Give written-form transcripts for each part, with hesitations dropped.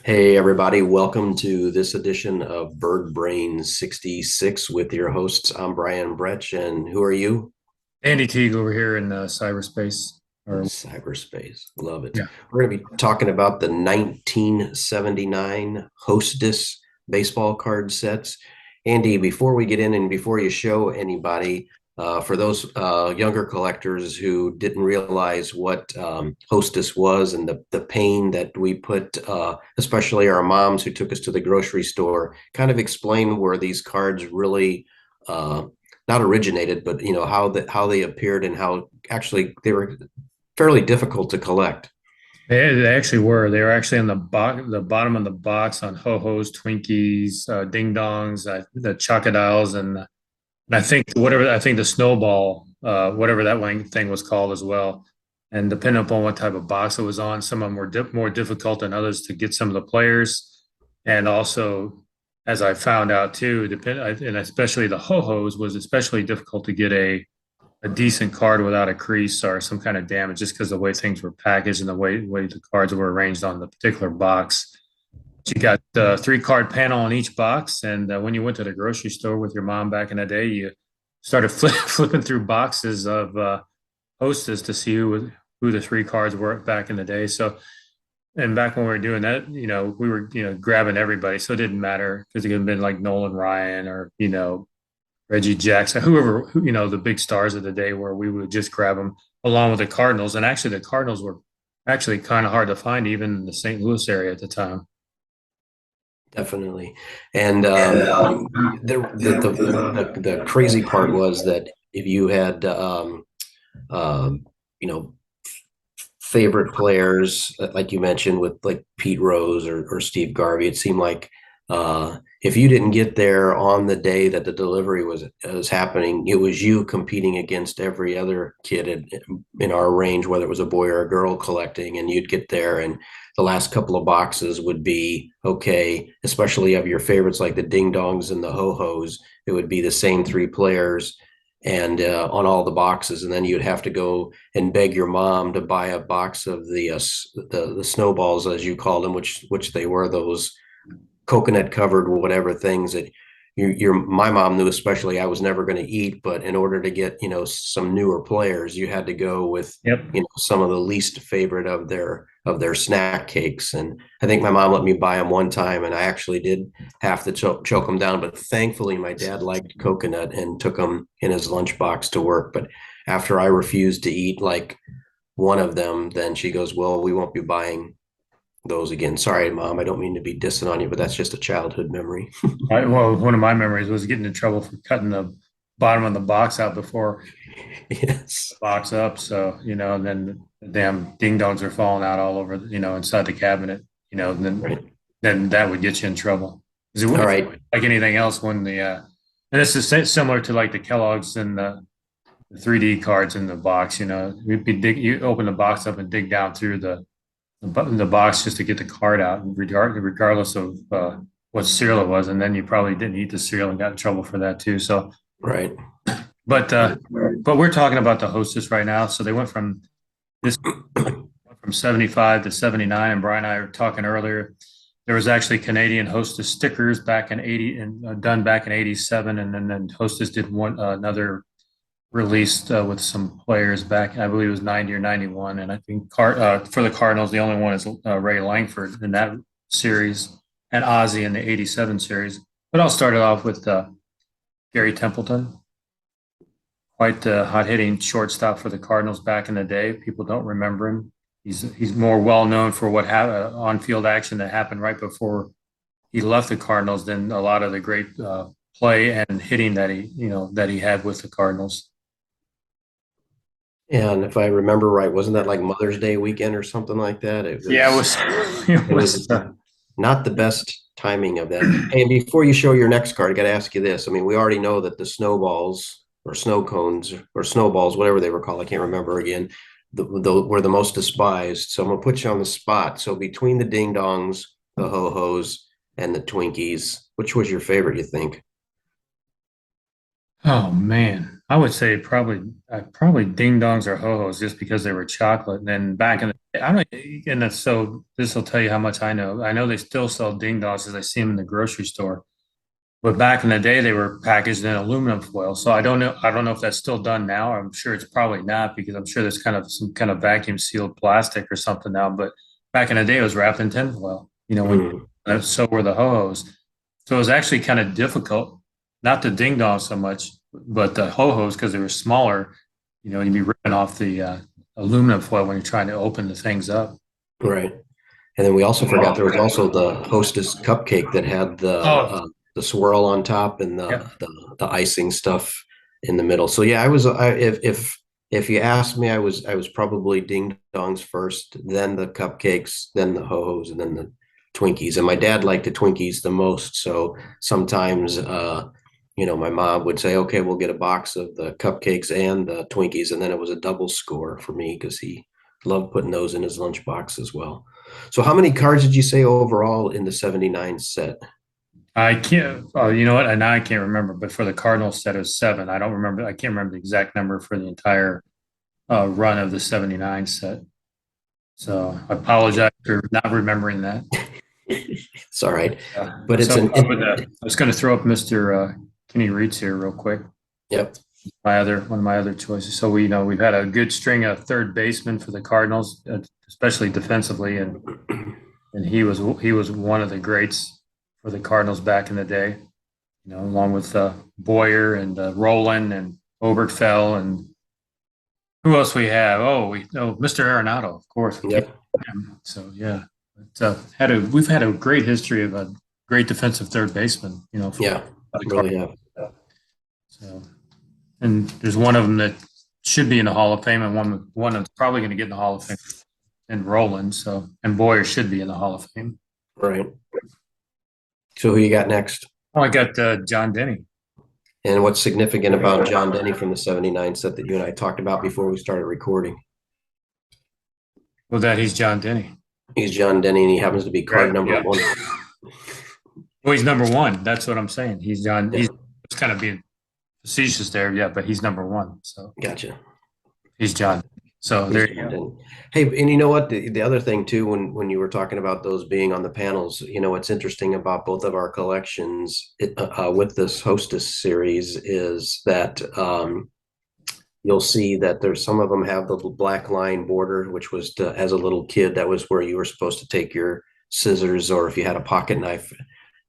Hey, everybody, welcome to this edition of Bird Brain 66 with your hosts. I'm Brian Bretch, and who are you? Andy Teague over here in cyberspace. Or Cyberspace. Love it. yeah, We're going to be talking about the 1979 Hostess baseball card sets. Andy, before we get in and before you show anybody, for those younger collectors who didn't realize what Hostess was and the pain that we put, especially our moms who took us to the grocery store, kind of explain where these cards really not originated, but how they appeared and how actually they were fairly difficult to collect. they actually were. They were actually on the bottom of the box on ho-hos, Twinkies, ding dongs, the chocodiles, and I think the snowball, whatever that one thing was called as well. And depending upon what type of box it was on, some of them were more difficult than others to get some of the players. And also, as I found out too, and especially the ho-hos was especially difficult to get a decent card without a crease or some kind of damage just because the way things were packaged and the way the cards were arranged on the particular box. You got the three card panel on each box. And when you went to the grocery store with your mom back in the day, you started flipping through boxes of Hostess to see who the three cards were back in the day. So, and back when we were doing that, we were, grabbing everybody. So it didn't matter because it could have been like Nolan Ryan or, Reggie Jackson, the big stars of the day where we would just grab them along with the Cardinals. And actually, the Cardinals were actually kind of hard to find even in the St. Louis area at the time. Definitely. And the crazy part was that if you had you know favorite players like you mentioned with like Pete Rose or Steve Garvey, it seemed like if you didn't get there on the day that the delivery was happening, it was you competing against every other kid in our range, whether it was a boy or a girl collecting, and you'd get there and the last couple of boxes would be okay, especially of your favorites like the Ding Dongs and the Ho Hos. It would be the same three players and on all the boxes, and then you'd have to go and beg your mom to buy a box of the snowballs, as you called them, which they were, those coconut covered whatever things that my mom knew, especially I was never going to eat, but in order to get some newer players you had to go with Yep. some of the least favorite of their snack cakes. And I think my mom let me buy them one time and I actually did have to choke them down, but thankfully my dad liked coconut and took them in his lunchbox to work. But after I refused to eat like one of them, then she goes, well, we won't be buying those again. Sorry, mom. I don't mean to be dissing on you, but that's just a childhood memory. Well, one of my memories was getting in trouble for cutting the bottom of the box out before Yes. the box up. So, and then the damn ding dongs are falling out all over, inside the cabinet, and then, Right. then that would get you in trouble. 'Cause All right. like anything else, and this is similar to like the Kellogg's and the 3D cards in the box, you open the box up and dig down through the box just to get the card out, regardless of what cereal it was, and then you probably didn't eat the cereal and got in trouble for that too. So, Right. but uh, but we're talking about the Hostess right now. So they went from this went from 75 to 79, and Brian and I were talking earlier. There was actually Canadian Hostess stickers back in 80 and done back in 87, and then Hostess did one another released with some players back, I believe it was 90 or 91. And I think for the Cardinals, the only one is Ray Langford in that series and Ozzie in the 87 series. But I'll start it off with Gary Templeton, quite the hot hitting shortstop for the Cardinals back in the day. People don't remember him. He's more well known for what on field action that happened right before he left the Cardinals than a lot of the great play and hitting that he had with the Cardinals. And if I remember right, wasn't that like Mother's Day weekend or something like that? Yeah, it was. It It was. was not the best timing of that. And before you show your next card, I got to ask you this. I mean, we already know that the snowballs or snow cones or snowballs, whatever they were called, I can't remember again, were the most despised. So I'm gonna put you on the spot. So between the ding dongs, the ho hos, and the Twinkies, which was your favorite? You think? Oh man. I would say probably ding dongs or ho-hos just because they were chocolate. And then back in the I don't and that's so this will tell you how much I know. I know they still sell ding dongs as I see them in the grocery store. But back in the day they were packaged in aluminum foil. So I don't know if that's still done now. I'm sure it's probably not because I'm sure there's kind of some kind of vacuum sealed plastic or something now. But back in the day it was wrapped in tinfoil, when Mm, so were the ho-hos. So it was actually kind of difficult, not the ding dong so much, but the ho-hos because they were smaller. You'd be ripping off the aluminum foil when you're trying to open the things up. right. And then we also forgot there was also the Hostess cupcake that had Oh, the swirl on top and yeah. the icing stuff in the middle. So yeah, I was if you asked me, I was probably ding dongs first, then the cupcakes, then the ho-hos, and then the Twinkies. And my dad liked the Twinkies the most. So sometimes my mom would say, okay, we'll get a box of the cupcakes and the Twinkies, and then it was a double score for me because he loved putting those in his lunchbox as well. So how many cards did you say overall in the 79 set? I can't. Oh, you know what? Now I can't remember. But for the Cardinals set, it was seven. I don't remember. I can't remember the exact number for the entire run of the '79 set. So I apologize for not remembering that. It's all right, but it's So an I was going to throw up Mr. Kenny Reeds here real quick. yep, My other one of my other choices. So we've had a good string of third basemen for the Cardinals, especially defensively, and he was one of the greats for the Cardinals back in the day. Along with Boyer and Roland and Oberkfell and who else we have? Mr. Arenado, of course. We can't yep, forget him. So yeah, we've had a great history of a great defensive third baseman. For yeah, the really Cardinals. have. So, and there's one of them that should be in the Hall of Fame, and one that's probably going to get in the Hall of Fame, and Roland. So, and Boyer should be in the Hall of Fame. Right. So who you got next? Oh, I got John Denny. And what's significant about John Denny from the 79 set that you and I talked about before we started recording? Well, that he's John Denny. He's John Denny and he happens to be card Right. number Yeah. one. Well, he's number one. That's what I'm saying. He's John. Yeah, He's kind of being facetious there, yeah, but he's number one. So gotcha. he's John. So He's there you John go. Denny. Hey, and you know what? The other thing too, when you were talking about those being on the panels, what's interesting about both of our collections with this Hostess series is that you'll see that there's some of them have the black line border, which was as a little kid, that was where you were supposed to take your scissors, or if you had a pocket knife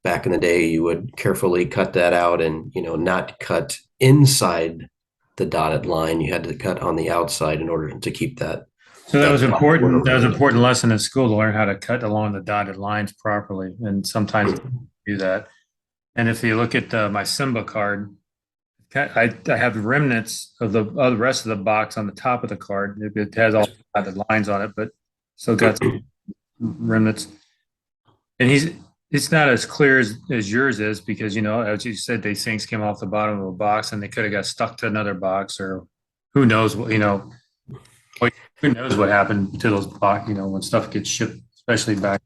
back in the day, you would carefully cut that out and not cut inside the dotted line. You had to cut on the outside in order to keep that So that that was border important. That was an right. important lesson in school to learn how to cut along the dotted lines properly. And sometimes you Mhm. do that. And if you look at my Simba card, I have remnants of the rest of the box on the top of the card. It has all the lines on it, but still got some remnants. And it's not as clear as yours is because as you said, these things came off the bottom of a box and they could have got stuck to another box or who knows what who knows what happened to those box, when stuff gets shipped, especially back.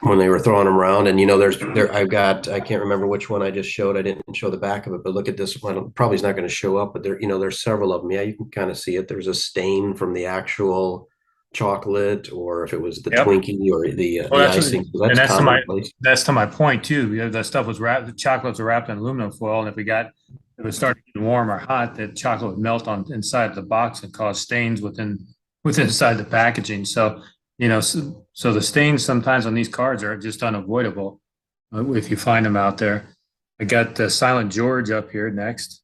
When they were throwing them around. And I can't remember which one I just showed. I didn't show the back of it, but look at this one. Probably is not going to show up, but there's several of them. Yeah, you can kind of see it. There's a stain from the actual chocolate, or if it was the Yep. Twinkie or the Well, icing. So and that's commonplace. that's to my point too. That stuff was wrapped, the chocolates were wrapped in aluminum foil, and if it started getting warm or hot, that chocolate would melt on inside the box and cause stains within inside the packaging. So the stains sometimes on these cards are just unavoidable if you find them out there. I got Silent George up here next,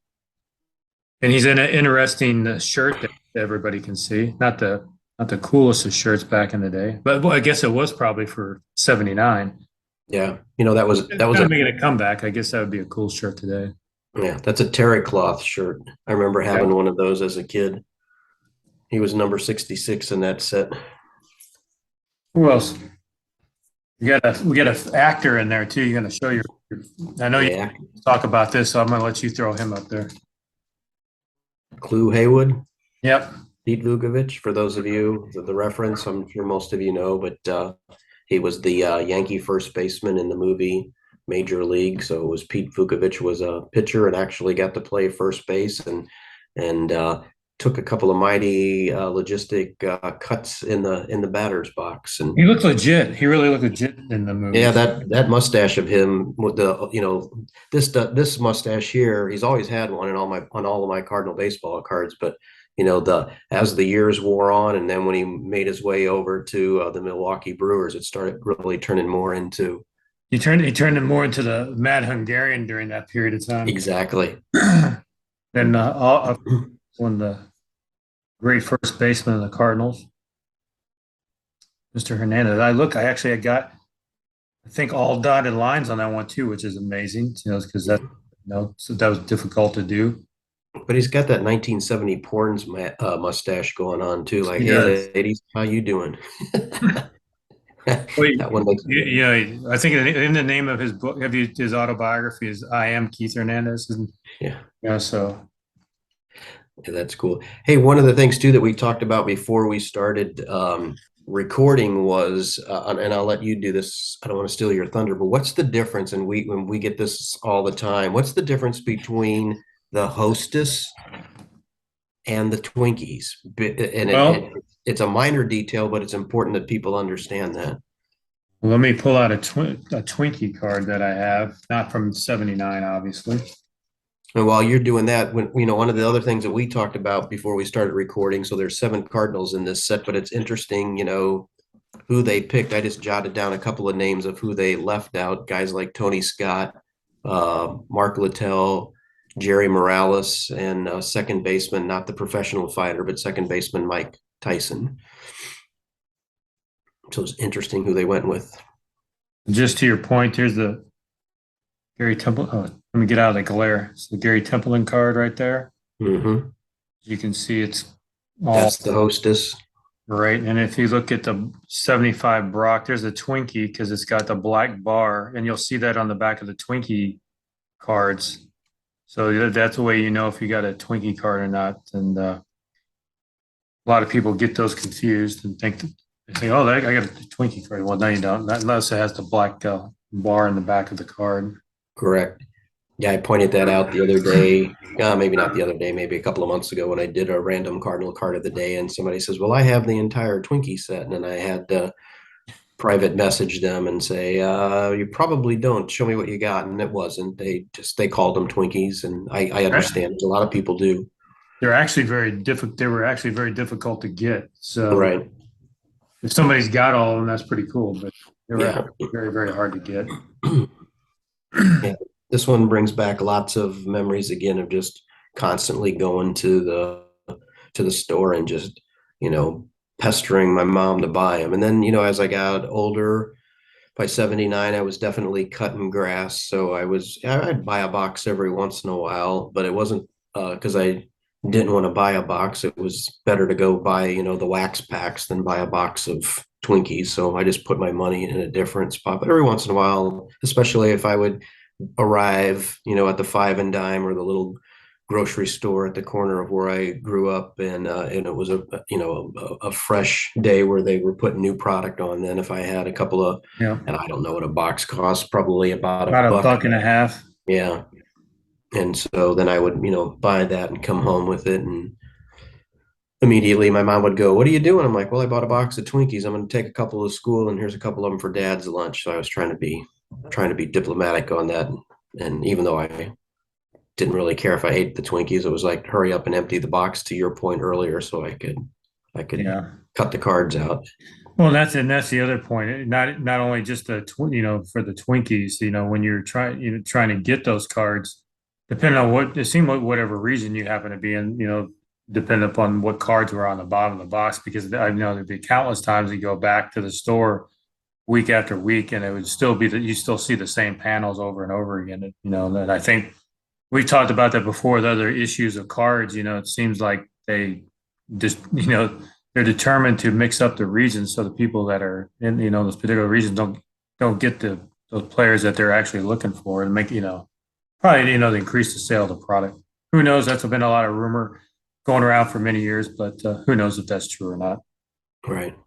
and he's in an interesting shirt that everybody can see. Not the coolest of shirts back in the day, but well, I guess it was probably for '79. Yeah, that was Kind of a making a comeback. I guess that would be a cool shirt today. yeah, that's a terry cloth shirt. I remember having Yeah. one of those as a kid. He was number 66 in that set. Who else? We got an actor in there too. You're going to show I know you Yeah, talk about this, so I'm going to let you throw him up there. Clue Haywood. Yep. Pete Vukovich, for those of you, the reference, I'm sure most of you know, but he was the Yankee first baseman in the movie major league. So it was Pete Vukovich was a pitcher and actually got to play first base and took a couple of mighty logistic cuts in the batter's box. And He looked legit. He really looked legit in the yeah, movies. that mustache of him with the this mustache here, he's always had one in all of my Cardinal baseball cards. But the as the years wore on, and then when he made his way over to the Milwaukee Brewers, it started really turning more into He turned him more into the Mad Hungarian during that period of time. exactly. Then one of the great first baseman of the Cardinals, Mr. Hernandez. I got I think all dotted lines on that one too, which is amazing. Because so that was difficult to do. But he's got that 1970 porns mustache going on too. Like, He hey, does. ladies, how you doing? Wait, That one makes I think in the name of his book, his autobiography is "I Am Keith Hernandez," and yeah. so Yeah, that's cool. Hey, one of the things too that we talked about before we started recording was, and I'll let you do this. I don't want to steal your thunder, but what's the difference? And when we get this all the time, what's the difference between the Hostess and the Twinkies? And well, it's a minor detail, but it's important that people understand that. let me pull out a Twinkie card that I have, not from '79, obviously. And while you're doing that, one of the other things that we talked about before we started recording, so there's 7 Cardinals in this set, but it's interesting, who they picked. I just jotted down a couple of names of who they left out. Guys like Tony Scott, Mark Littell, Jerry Morales, and second baseman, not the professional fighter, but second baseman Mike Tyson. So it's interesting who they went with. Just to your point, here's the Gary Temple. Oh, let me get out of the glare. It's the Gary Templeton card right there. Mm-hmm. You can see it's all That's the Hostess. right. And if you look at the 75 Brock, there's a Twinkie because it's got the black bar, and you'll see that on the back of the Twinkie cards. So that's the way you know if you got a Twinkie card or not. And a lot of people get those confused and think, oh, I got a Twinkie card. Well, no, you don't, not unless it has the black bar in the back of the card. Correct. Yeah, I pointed that out the other day. Maybe not the other day, maybe a couple of months ago when I did a random Cardinal card of the day, and somebody says, "Well, I have the entire Twinkie set," and then I had to private message them and say, "You probably don't. Show me what you got." And it wasn't. They called them Twinkies, and I Right. understand. A lot of people do. They're actually very difficult. They were actually very difficult to get. So Right. if somebody's got all of them, that's pretty cool. But they were Yeah. actually very, very hard to get. Yeah. This one brings back lots of memories again of just constantly going to the store and just, you know, pestering my mom to buy them. And then, as I got older, by 79, I was definitely cutting grass. So I'd buy a box every once in a while, but it wasn't because I didn't want to buy a box. It was better to go buy, the wax packs than buy a box of Twinkies. So I just put my money in a different spot. But every once in a while, especially if I would arrive, at the Five and Dime or the little grocery store at the corner of where I grew up, and it was a fresh day where they were putting new product on. Then if I had a couple of, Yeah, and I don't know what a box costs, probably about a about a buck. buck and a half. Yeah. And so then I would, buy that and come home with it. And immediately my mom would go, "What are you doing?" I'm like, "Well, I bought a box of Twinkies. I'm going to take a couple to school, and here's a couple of them for Dad's lunch." So I was trying to be diplomatic on that. And even though I didn't really care if I ate the Twinkies, it was like, hurry up and empty the box, to your point earlier, so I could Yeah. cut the cards out. Well, that's the other point. Not only just for the Twinkies, when you're trying to get those cards, depending on what it seemed like whatever region you happen to be in, depending upon what cards were on the bottom of the box, because I know there'd be countless times you go back to the store week after week, and it would still be that you still see the same panels over and over again. That I think we've talked about that before. The other issues of cards, it seems like they just, they're determined to mix up the regions so the people that are in, those particular regions don't get those players that they're actually looking for and make, probably, to increase the sale of the product. Who knows? That's been a lot of rumor going around for many years, but who knows if that's true or not. Right.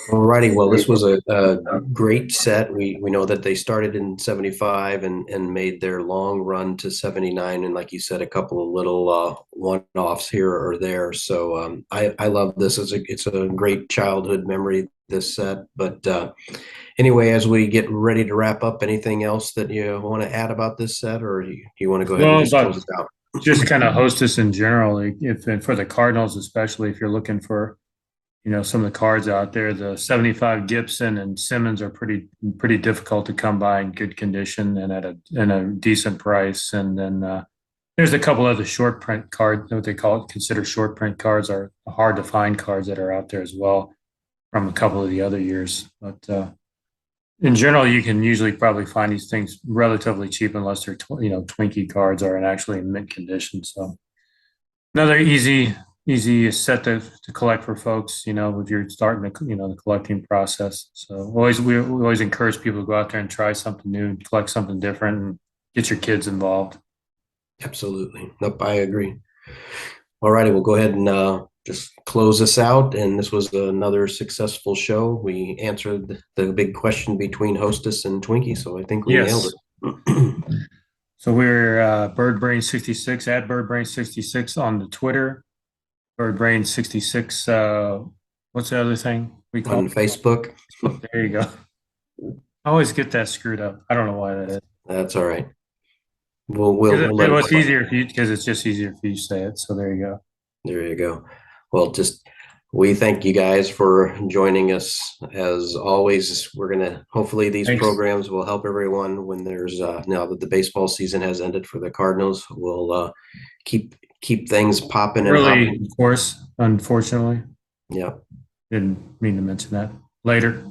Alrighty, well, this was a great set. We know that they started in 75 and made their long run to 79, and like you said, a couple of little one-offs here or there. So I love this. It's a great childhood memory, this set. But anyway, as we get ready to wrap up, anything else that you want to add about this set, or you want to go ahead and Well, just close but it out? just kind of hostess in general, like if and for the Cardinals, especially if you're looking for, some of the cards out there, the 75 Gibson and Simmons are pretty difficult to come by in good condition and at a decent price. And then there's a couple other short print cards, what they call it, consider short print cards are hard to find cards that are out there as well from a couple of the other years. But in general, you can usually probably find these things relatively cheap unless they're Twinkie cards are in actually in mint condition. So another easy set to collect for folks, if you're starting the collecting process. So we always encourage people to go out there and try something new, collect something different, and get your kids involved. Absolutely. Nope, I agree. All righty, we'll go ahead and just close this out. And this was another successful show. We answered the big question between Hostess and Twinkie, so I think we nailed Yes. it. So we're BirdBrain66 at BirdBrain66 on the Twitter. BirdBrain66. What's the other thing we call On Facebook. it? There you go. I always get that screwed up. I don't know why that is. That's all right. We'll let It it was slide. easier for you because it's just easier for you to say it. So there you go. There you go. Well, just we thank you guys for joining us. As always, we're gonna hopefully these Thanks. programs will help everyone when there's now that the baseball season has ended for the Cardinals. We'll keep things popping and Really, hopping. of course, unfortunately, Yeah. didn't mean to mention that. Later.